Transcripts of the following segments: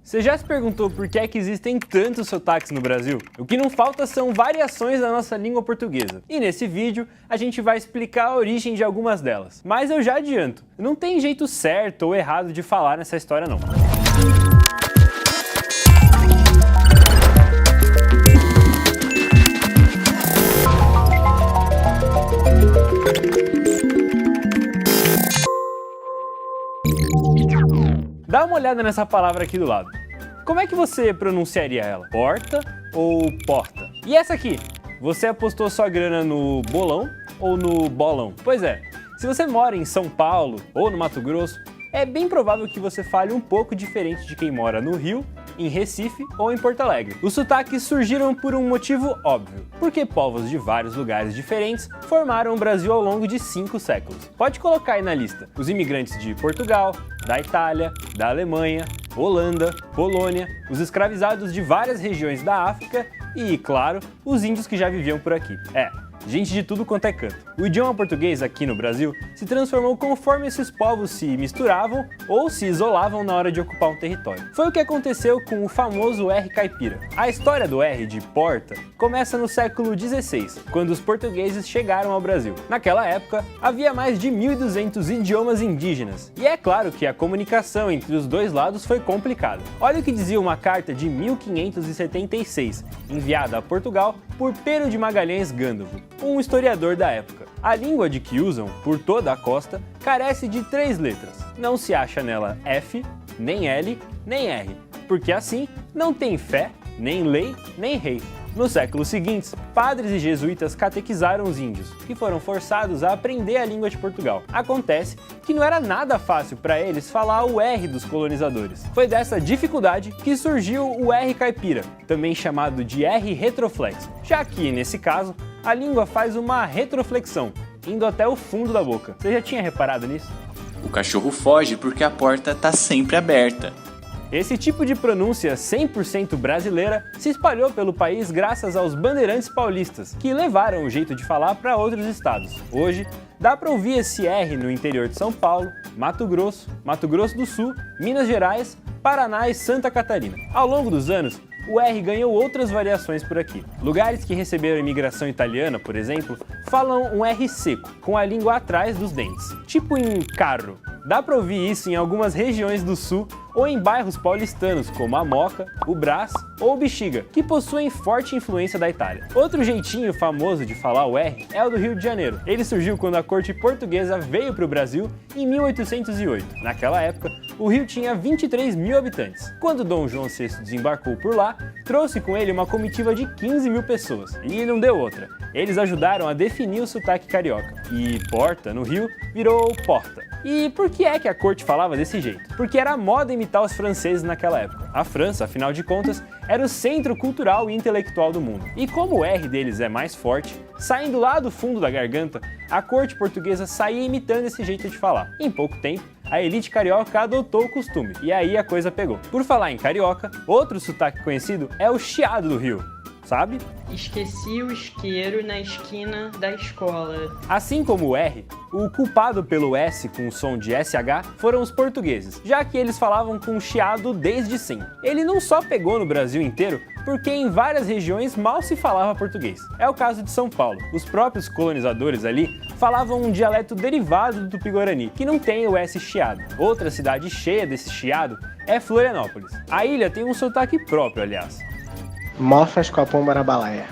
Você já se perguntou por que é que existem tantos sotaques no Brasil? O que não falta são variações da nossa língua portuguesa. E nesse vídeo a gente vai explicar a origem de algumas delas. Mas eu já adianto, não tem jeito certo ou errado de falar nessa história não. Dá uma olhada nessa palavra aqui do lado. Como é que você pronunciaria ela? Porta ou porta? E essa aqui? Você apostou sua grana no bolão ou no bolão? Pois é, se você mora em São Paulo ou no Mato Grosso, é bem provável que você fale um pouco diferente de quem mora no Rio, em Recife ou em Porto Alegre. Os sotaques surgiram por um motivo óbvio, porque povos de vários lugares diferentes formaram o Brasil ao longo de 5 séculos. Pode colocar aí na lista os imigrantes de Portugal, da Itália, da Alemanha, Holanda, Polônia, os escravizados de várias regiões da África e, claro, os índios que já viviam por aqui. Gente de tudo quanto é canto. O idioma português aqui no Brasil se transformou conforme esses povos se misturavam ou se isolavam na hora de ocupar um território. Foi o que aconteceu com o famoso R caipira. A história do R de porta começa no século XVI, quando os portugueses chegaram ao Brasil. Naquela época, havia mais de 1.200 idiomas indígenas, e é claro que a comunicação entre os dois lados foi complicada. Olha o que dizia uma carta de 1576, enviada a Portugal por Pero de Magalhães Gândavo, um historiador da época. A língua de que usam por toda a costa carece de 3 letras. Não se acha nela F, nem L, nem R, porque assim não tem fé, nem lei, nem rei. Nos séculos seguintes, padres e jesuítas catequizaram os índios, que foram forçados a aprender a língua de Portugal. Acontece que não era nada fácil para eles falar o R dos colonizadores. Foi dessa dificuldade que surgiu o R caipira, também chamado de R retroflexo, já que, nesse caso, a língua faz uma retroflexão, indo até o fundo da boca. Você já tinha reparado nisso? O cachorro foge porque a porta tá sempre aberta. Esse tipo de pronúncia 100% brasileira se espalhou pelo país graças aos bandeirantes paulistas, que levaram o jeito de falar para outros estados. Hoje, dá para ouvir esse R no interior de São Paulo, Mato Grosso do Sul, Minas Gerais, Paraná e Santa Catarina. Ao longo dos anos, o R ganhou outras variações por aqui. Lugares que receberam imigração italiana, por exemplo, falam um R seco, com a língua atrás dos dentes, tipo em carro. Dá para ouvir isso em algumas regiões do sul ou em bairros paulistanos como a Moca, o Brás ou o Bexiga, que possuem forte influência da Itália. Outro jeitinho famoso de falar o R é o do Rio de Janeiro. Ele surgiu quando a corte portuguesa veio para o Brasil em 1808. Naquela época, o Rio tinha 23 mil habitantes. Quando Dom João VI desembarcou por lá, trouxe com ele uma comitiva de 15 mil pessoas. E não deu outra. Eles ajudaram a definir o sotaque carioca. E porta, no Rio, virou porta. E por que é que a corte falava desse jeito? Porque era moda imitar os franceses naquela época. A França, afinal de contas, era o centro cultural e intelectual do mundo. E como o R deles é mais forte, saindo lá do fundo da garganta, a corte portuguesa saía imitando esse jeito de falar. Em pouco tempo, a elite carioca adotou o costume, e aí a coisa pegou. Por falar em carioca, outro sotaque conhecido é o chiado do Rio. Sabe? Esqueci o isqueiro na esquina da escola. Assim como o R, o culpado pelo S com o som de SH foram os portugueses, já que eles falavam com chiado desde sempre. Ele não só pegou no Brasil inteiro, porque em várias regiões mal se falava português. É o caso de São Paulo. Os próprios colonizadores ali falavam um dialeto derivado do Tupi-Guarani, que não tem o S chiado. Outra cidade cheia desse chiado é Florianópolis. A ilha tem um sotaque próprio, aliás. Mofas com a pomba na balaia.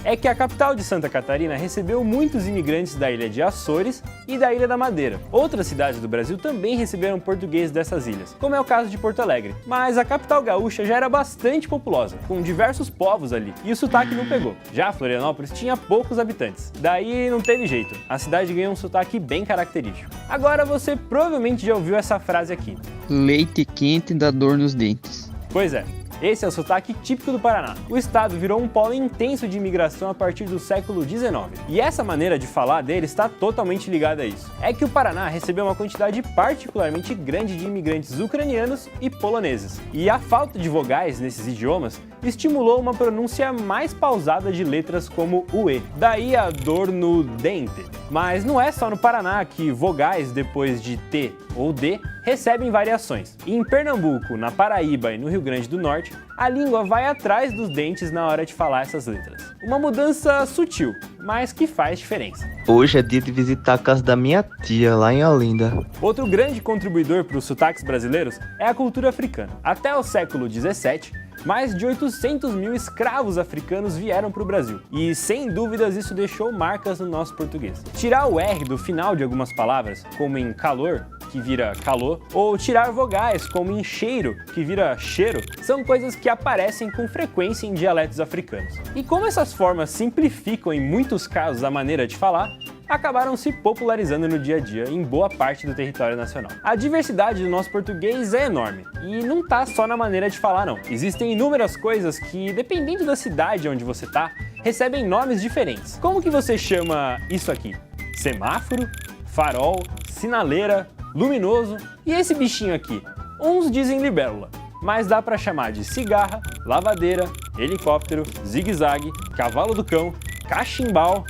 É que a capital de Santa Catarina recebeu muitos imigrantes da ilha de Açores e da Ilha da Madeira. Outras cidades do Brasil também receberam portugueses dessas ilhas, como é o caso de Porto Alegre. Mas a capital gaúcha já era bastante populosa, com diversos povos ali, e o sotaque não pegou. Já Florianópolis tinha poucos habitantes, daí não teve jeito, a cidade ganhou um sotaque bem característico. Agora você provavelmente já ouviu essa frase aqui. Leite quente dá dor nos dentes. Pois é. Esse é o sotaque típico do Paraná. O estado virou um polo intenso de imigração a partir do século XIX. E essa maneira de falar dele está totalmente ligada a isso. É que o Paraná recebeu uma quantidade particularmente grande de imigrantes ucranianos e poloneses. E a falta de vogais nesses idiomas estimulou uma pronúncia mais pausada de letras como o E. Daí a dor no dente. Mas não é só no Paraná que vogais depois de T ou D recebem variações. Em Pernambuco, na Paraíba e no Rio Grande do Norte, a língua vai atrás dos dentes na hora de falar essas letras. Uma mudança sutil, mas que faz diferença. Hoje é dia de visitar a casa da minha tia, lá em Olinda. Outro grande contribuidor para os sotaques brasileiros é a cultura africana. Até o século XVII, mais de 800 mil escravos africanos vieram para o Brasil. E, sem dúvidas, isso deixou marcas no nosso português. Tirar o R do final de algumas palavras, como em calor, que vira calor, ou tirar vogais, como em cheiro, que vira cheiro, são coisas que aparecem com frequência em dialetos africanos. E como essas formas simplificam em muitos casos a maneira de falar, acabaram se popularizando no dia a dia em boa parte do território nacional. A diversidade do nosso português é enorme, e não tá só na maneira de falar não. Existem inúmeras coisas que, dependendo da cidade onde você tá, recebem nomes diferentes. Como que você chama isso aqui? Semáforo? Farol? Sinaleira? Luminoso? E esse bichinho aqui? Uns dizem libélula, mas dá pra chamar de cigarra, lavadeira, helicóptero, zigue-zague, cavalo do cão, cachimbal...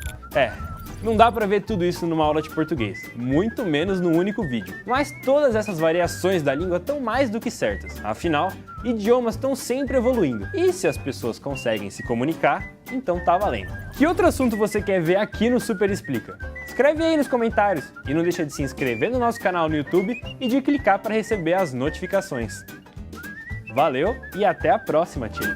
Não dá pra ver tudo isso numa aula de português, muito menos num único vídeo. Mas todas essas variações da língua estão mais do que certas. Afinal, idiomas estão sempre evoluindo. E se as pessoas conseguem se comunicar, então tá valendo. Que outro assunto você quer ver aqui no Super Explica? Escreve aí nos comentários e não deixa de se inscrever no nosso canal no YouTube e de clicar para receber as notificações. Valeu e até a próxima, tio!